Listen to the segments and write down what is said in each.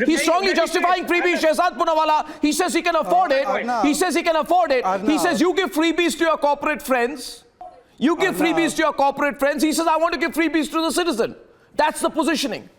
He's strongly justifying freebies. Shehzad Poonawalla, he says he can afford it. He says he can afford it. He says you give freebies to your corporate friends. You give freebies to your corporate friends. He says I want to give freebies to the citizen. That's the positioning.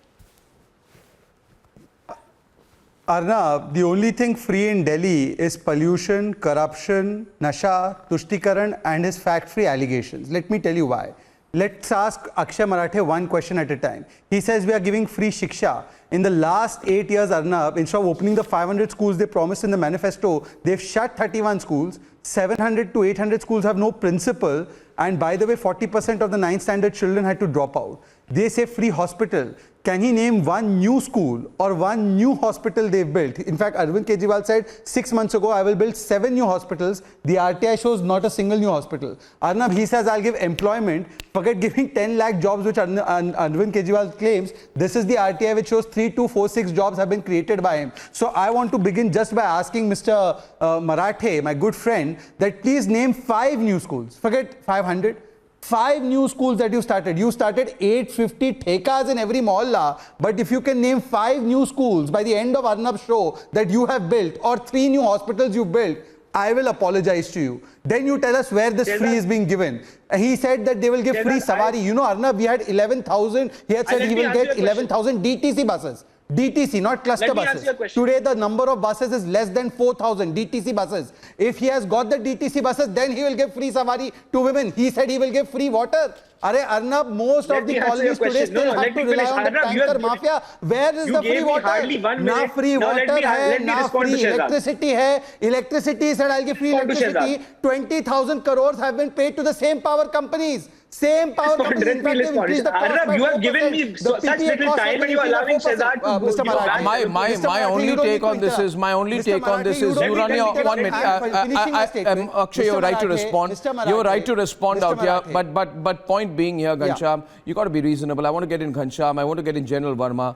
Arnab, the only thing free in Delhi is pollution, corruption, nasha, tushtikaran and his fact-free allegations. Let me tell you why. Let's ask Akshay Marathe one question at a time. He says we are giving free shiksha. In the last 8 years, Arnab, instead of opening the 500 schools they promised in the manifesto, they've shut 31 schools. 700 to 800 schools have no principal. And by the way, 40% of the 9th standard children had to drop out. They say free hospital. Can he name one new school or one new hospital they've built? In fact, Arvind Kejriwal said 6 months ago, I will build 7 new hospitals. The RTI shows not a single new hospital. Arnab, he says, I'll give employment. Forget giving 10 lakh jobs, which Arvind Kejriwal claims. This is the RTI which shows 3246 jobs have been created by him. So I want to begin just by asking Mr. Marathe, my good friend, that please name 5 new schools. Forget 500. 5 new schools that you started. You started 850 thekas in every mohalla. But if you can name 5 new schools by the end of Arnab's show that you have built, or 3 new hospitals you built, I will apologize to you. Then you tell us where this free is being given. He said that they will give free Sawari. You know, Arnab, we had 11,000. He had said he will get 11,000 DTC buses. DTC, not cluster buses. Today, the number of buses is less than 4,000 DTC buses. If he has got the DTC buses, then he will give free Sawari to women. He said he will give free water. Arnab, most of the colonies today still have to rely on the tanker mafia. Where is the free water? Na free water hai, na free electricity hai. Electricity, said I'll give free electricity. 20,000 crores have been paid to the same power companies. Same power companies. In fact, they've increased the cost by 4%. You have given me such little time and you are allowing Shehzad to Mr. Marathe, my only take on this is, you run your 1 minute. Akshay, you're right to respond. You're right to respond out here. But point being here, Ghanshyam, you got to be reasonable. I want to get in Ghanshyam. I want to get in General Verma.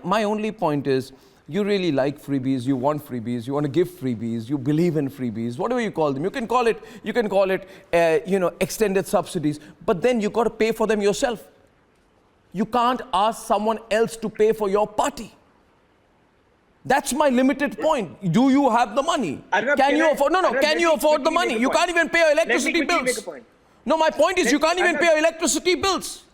My only point is, you really like freebies, you want freebies, you want to give freebies, you believe in freebies, whatever you call them. You can call it, extended subsidies, but then you got to pay for them yourself. You can't ask someone else to pay for your party. That's my limited point. Do you have the money? Can you afford? No, can you afford the money? You can't even pay your electricity bills. No, my point is you can't even pay your electricity bills.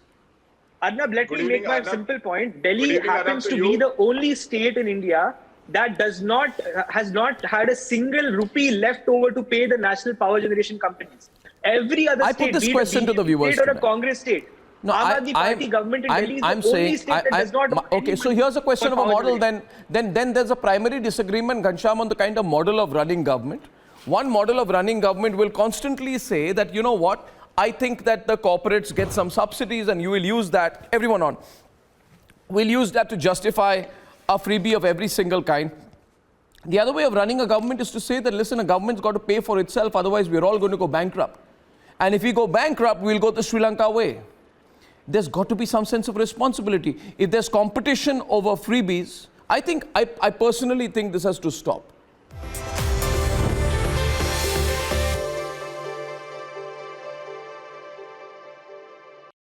Arnab, let me make my simple point. Delhi happens to be the only state in India that has not had a single rupee left over to pay the national power generation companies. Every other state, I put this question to the viewers or a Congress state. No, Party government in Delhi is the only state that does not. Okay, so here's a question of a model. Then there's a primary disagreement, Ghanshyam, on the kind of model of running government. One model of running government will constantly say that, you know what, I think that the corporates get some subsidies and you will use that, everyone on, will use that to justify a freebie of every single kind. The other way of running a government is to say that, listen, a government's got to pay for itself, otherwise we're all going to go bankrupt. And if we go bankrupt, we'll go the Sri Lanka way. There's got to be some sense of responsibility. If there's competition over freebies, I personally think this has to stop.